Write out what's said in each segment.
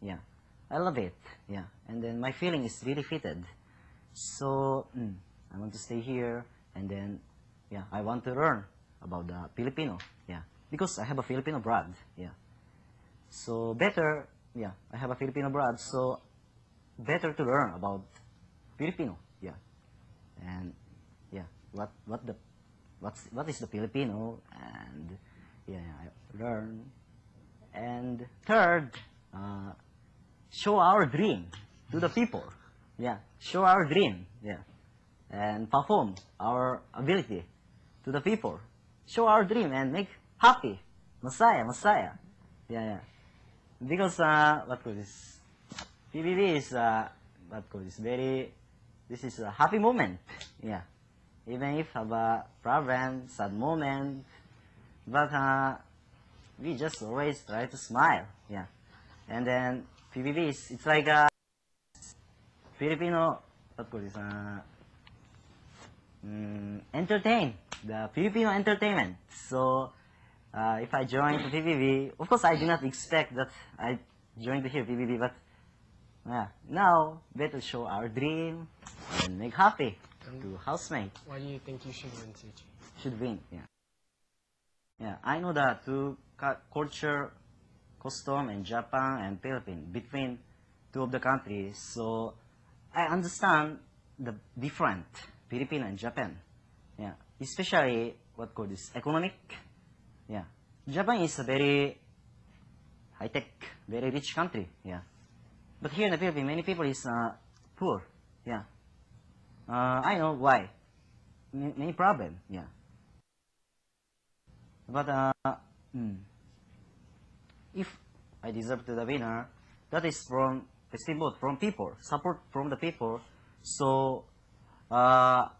Yeah, I love it. Yeah, and then my feeling is really fitted. So I want to stay here, and then yeah, I want to learn about the Filipino. Yeah, because I have a Filipino blood. Yeah, so better. Yeah, I have a Filipino blood, so better to learn about Filipino. Yeah, and yeah, what is the Filipino, and yeah, I learn. And third, show our dream to the people. Yeah, show our dream. Yeah, and perform our ability to the people. Show our dream and make happy. Messiah, Messiah. Yeah, yeah. Because what call this? PBB is what call this? Very. This is a happy moment. Yeah. Even if have a problem, sad moment, but we just always try to smile. Yeah. And then PBB is it's like a Filipino what call this? Entertain the Filipino entertainment. So if I join the PBB, of course I do not expect that I join the PBB, but yeah, now better show our dream and make happy to housemate. Why do you think you should win, Suchi? Should win. Yeah. Yeah, I know that two culture, custom, and Japan and Philippines between two of the countries. So I understand the different Philippines and Japan. Yeah, especially what called this economic. Yeah, Japan is a very high tech, very rich country. Yeah, but here in the Philippines, many people is poor. Yeah, I know why. Many problem. Yeah. But if I deserve to the winner, that is from the symbol from people, support from the people. So I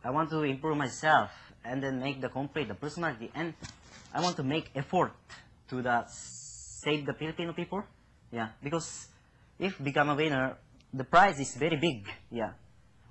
want to improve myself and then make the complete the personality, and I want to make effort to the save the Filipino people. Yeah, because if become a winner, the prize is very big. Yeah,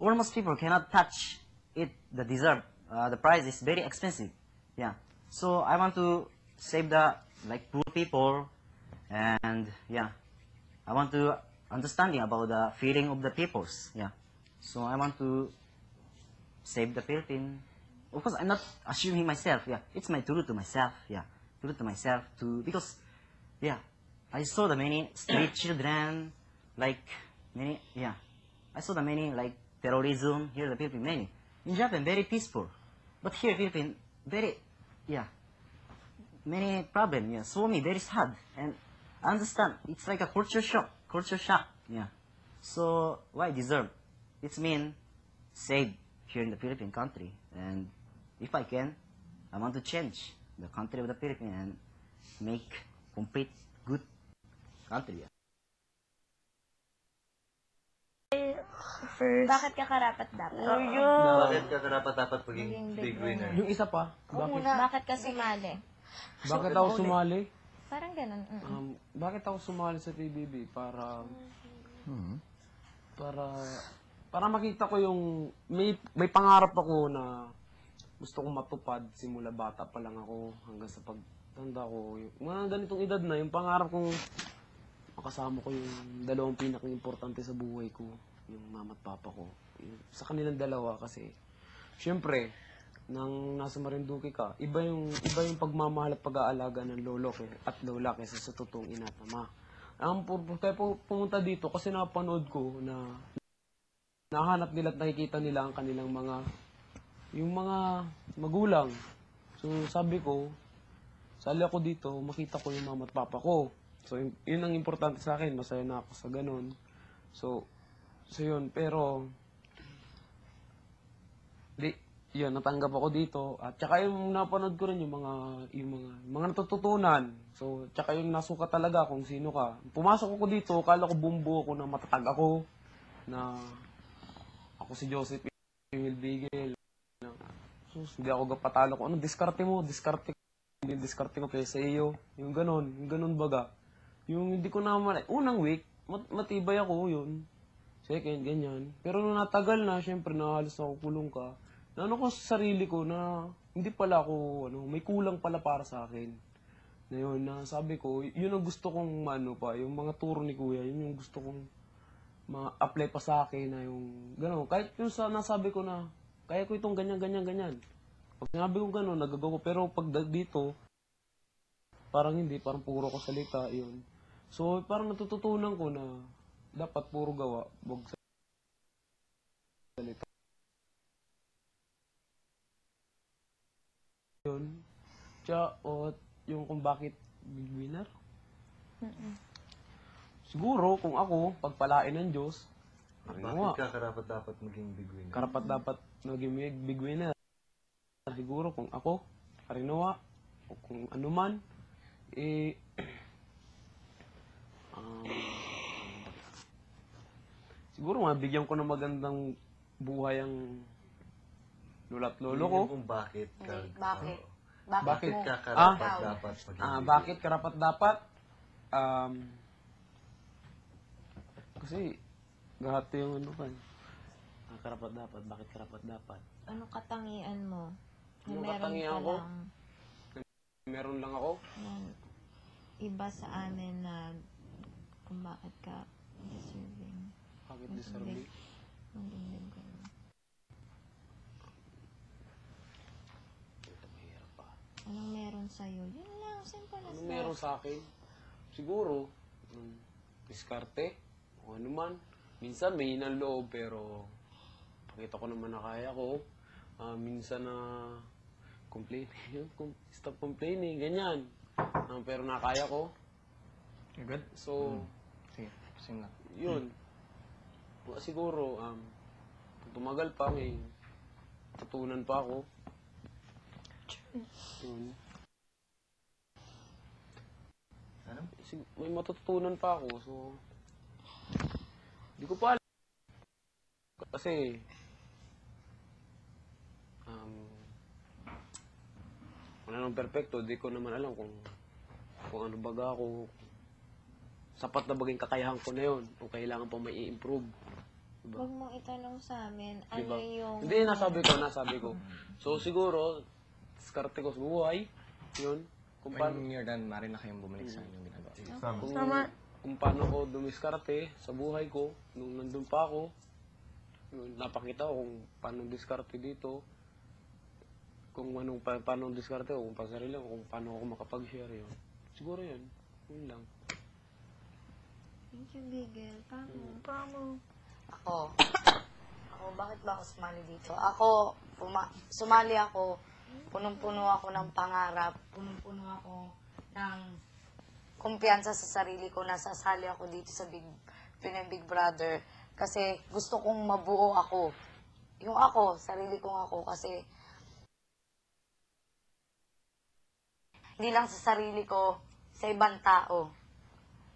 almost people cannot touch it. The deserve. The prize is very expensive. Yeah. So I want to save the like poor people, and yeah, I want to understanding about the feeling of the peoples. Yeah, so I want to save the Philippines. Of course, I'm not assuming myself. Yeah, it's my truth to myself. Yeah, truth to myself to because yeah, I saw the many street children like many yeah, I saw the many like terrorism here in the Philippines many in Japan very peaceful, but here Philippines very yeah, many problem. Yeah, so me very sad, and I understand it's like a culture shock. Culture shock. Yeah. So why deserve? It's mean save here in the Philippine country, and if I can, I want to change the country of the Philippines and make complete good country. Yeah. First. Bakit ka karapat dapat? Bakit ka karapat-dapat maging Maging big big winner? Yung isa pa, Bakit ka sumali? bakit ako sumali? Parang ganun. Bakit ako sumali sa PBB? Para makita ko yung, may pangarap ako na gusto kong matupad simula bata pa lang ako hanggang sa pagtanda ko. Yung mga ganitong edad na, yung pangarap kong makasama ko yung dalawang pinaka-importante sa buhay ko, yung mama at papa ko. Sa kanilang dalawa kasi, syempre, nang nasa Marinduque ka, iba yung pagmamahal at pag-aalaga ng lolo at lola kaysa sa totoong ina at ama. Kaya pumunta dito kasi napanood ko na nahanap nila at nakikita nila ang kanilang yung mga magulang. So sabi ko, sali ako dito, makita ko yung mama at papa ko. So yun ang importante sa akin, masaya na ako sa ganun. So yun, pero yun, natanggap ako dito. At saka yung napanood ko rin yung mga natututunan. So, tsaka yung nasuka talaga kung sino ka. Pumasok ako dito, kala ko bumbu ako na matatag ako. Na ako si Joseph Hilbigel. So, hindi ako patalo ko. Ano, diskarte mo? Diskarte ko. Hindi diskarte ko kaysa iyo. Yung ganon baga. Yung hindi ko naman, unang week, matibay ako yun. Second, ganyan. Pero nung natagal na, syempre, nahalos ako kulong ka. Naano ko sa sarili ko na hindi pala ako, may kulang pala para sa akin. Na yun, na sabi ko, yun ang gusto kong yung mga turo ni Kuya, yun yung gusto kong ma-apply pa sa akin na yung gano'n. Kahit yung nasabi ko na, kaya ko itong ganyan, ganyan, ganyan. Pag sinabi ko gano'n, nagagawa ko. Pero pag dito, parang hindi, parang puro ko salita, yun. So, parang natututunan ko na dapat puro gawa, wag salita. Yun. Yung kung bakit big winner? Siguro, kung ako, pagpalain ng Diyos, Bakit ka karapat dapat maging big winner? karapat dapat maging big winner. Siguro kung ako, karinawa, o kung ano man, siguro mabigyan ko ng magandang buhay ang lula't lolo ko. Hindi kung bakit ka... Bakit? Bakit? Bakit mo? ka karapat dapat maging big Bakit karapat dapat? Kasi, gahati yung ano kan. Karapat dapat, bakit karapat dapat? Anong katangian mo? Na Anong meron katangian ka ko? lang Meron lang ako. na iba sa amin na kung bakit ka deserving. Bakit deserving? Maging ko. Mahirap pa. Anong meron sa'yo? Yun lang, simple as Ano meron sa akin? Siguro, diskarte, o ano man. Minsan may hinang loob, pero pakita ko naman na kaya ko. Minsan na complaining, stop complaining, ganyan. Pero nakaya ko. You're good? So, Sige, same lang. yun. Siguro, pag tumagal pa, may tutunan pa ako. Yun. Ano? May matutunan pa ako, so... Hindi ko pa alam. Kasi... wala nang perfecto, di ko naman alam kung ano baga ako. Sapat na baging kakayahan ko na yun, o kailangan pa may i-improve. Diba? Huwag mong itanong sa amin, Diba? ano yung... Hindi, nasabi ko. So, siguro, diskarte ko sa buhay, yun. Kung paano, When you're done, maaari na kayong bumalik sa inyong ginagawa. kung paano ko dumiskarte sa buhay ko, nung nandun pa ako, yun, napakita ko kung paano diskarte dito, kung paano diskarte ko, kung pasarili ko, kung paano ako makapag-share yun. Siguro yun. Yun lang. Thank you, Bigel. Pamo. Ako, bakit ba ako sumali dito? Ako, sumali ako, punong-puno ako ng pangarap, punong-puno ako ng kumpiyansa sa sarili ko na sasali ako dito sa Pinoy Big Brother. Kasi gusto kong mabuo ako. Yung ako, sarili kong ako, kasi hindi lang sa sarili ko, sa ibang tao.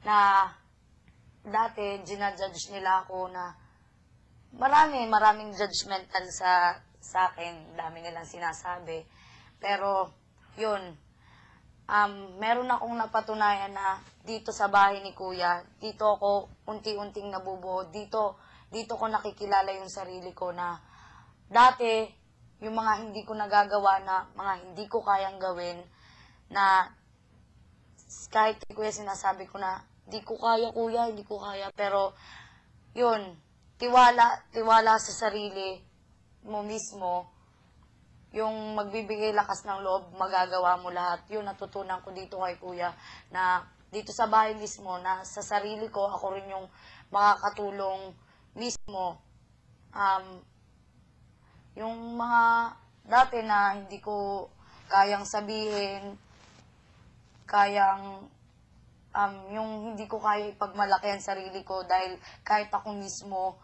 Na dati, ginajudge nila ako na maraming judgmental sa akin. Dami nilang sinasabi. Pero, yun, meron akong napatunayan na dito sa bahay ni Kuya, dito ako unti-unting nabubuo. Dito ko nakikilala yung sarili ko na dati, yung mga hindi ko nagagawa na, mga hindi ko kayang gawin, na kahit kay Kuya sinasabi ko na, di ko kaya, Kuya, hindi ko kaya. Pero, yun, tiwala sa sarili mo mismo, yung magbibigay lakas ng loob, magagawa mo lahat. Yun, natutunan ko dito kay Kuya, na dito sa bahay mismo, na sa sarili ko, ako rin yung makakatulong mismo. Yung mga dati na hindi ko kayang sabihin, yung hindi ko kaya ipagmalaki ang sarili ko dahil kahit ako mismo,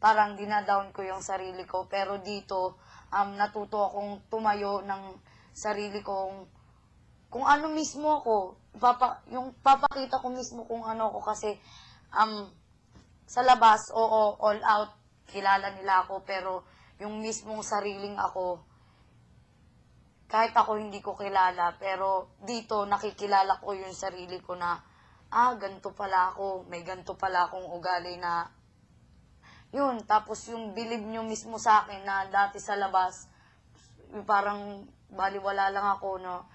parang dinadown ko yung sarili ko. Pero dito, natuto akong tumayo ng sarili kong, kung ano mismo ako, papakita ko mismo kung ano ako kasi, sa labas, oo, all out, kilala nila ako, pero yung mismong sariling ako, kahit ako hindi ko kilala, pero dito nakikilala ko yung sarili ko na, ganito pala ako, may ganito pala akong ugali na, yun, tapos yung believe nyo mismo sa akin na dati sa labas, yung parang baliwala lang ako, no?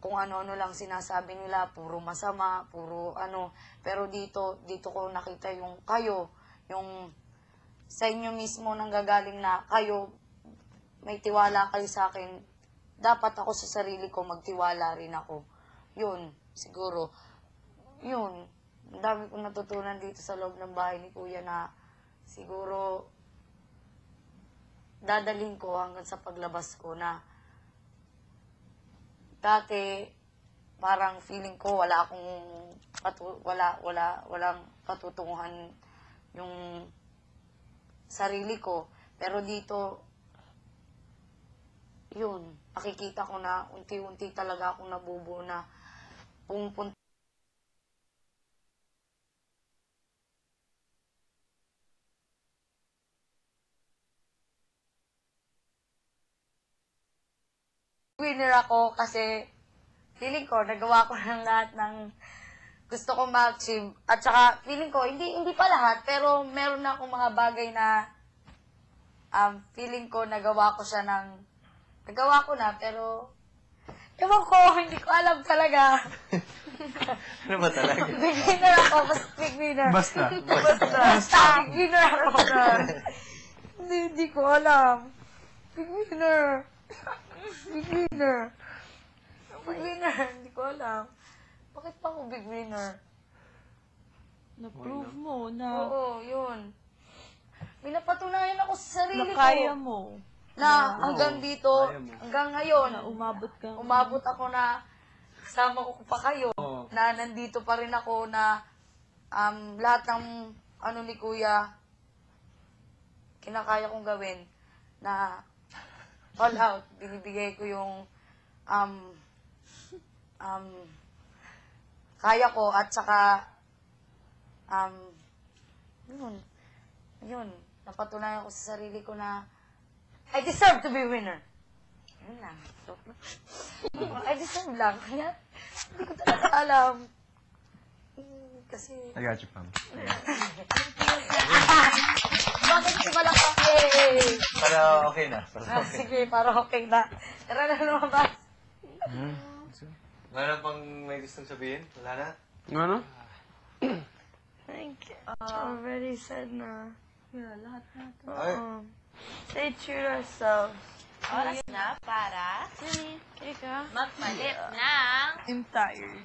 kung ano-ano lang sinasabi nila, puro masama, puro ano. Pero dito ko nakita yung kayo, yung sa inyo mismo nanggagaling na kayo, may tiwala kayo sa akin. Dapat ako sa sarili ko, magtiwala rin ako. Yun, siguro. Yun, ang dami kong natutunan dito sa loob ng bahay ni Kuya na siguro dadalhin ko hanggang sa paglabas ko na dati parang feeling ko wala akong walang patutunguhan yung sarili ko. Pero dito, yun, nakikita ko na unti-unti talaga akong nabubuo na pumupunta. Winner ako kasi feeling ko nagawa ko ng lahat ng gusto kong ma-achieve. At saka feeling ko, hindi pa lahat, pero meron na akong mga bagay na feeling ko nagawa ko na, pero ewan ko, hindi ko alam talaga. Ano ba talaga? Big winner ako, big winner. Basta. Big winner ako. Hindi ko alam. Big winner. Big winner. Big winner, hindi ko alam. Bakit pa ako big winner? Na-prove mo na, Oo, yun. May napatunayan ako sa sarili na ko. kaya mo. Na hanggang dito, kaya mo. hanggang ngayon, Na umabot ka. umabot ako na kasama ko pa kayo, Oo. na nandito pa rin ako na lahat ng ano ni Kuya, kinakaya kong gawin na all out, binibigay ko yung kaya ko at saka yun, napatunayan ko sa sarili ko na I deserve to be a winner. Yun lang. I deserve lang. Kaya, hindi ko talaga alam. Kasi, I got you, Pam. bakit si Malaki? Para okay na. Sige, para okay na. Tara na lumabas. Wala pang may gustong sabihin? Wala na? Ano? Thank you. Already said na. Yeah, lahat natin. Ay, Stay true to ourselves. Oras na para Kika. magpalit ng I'm tired.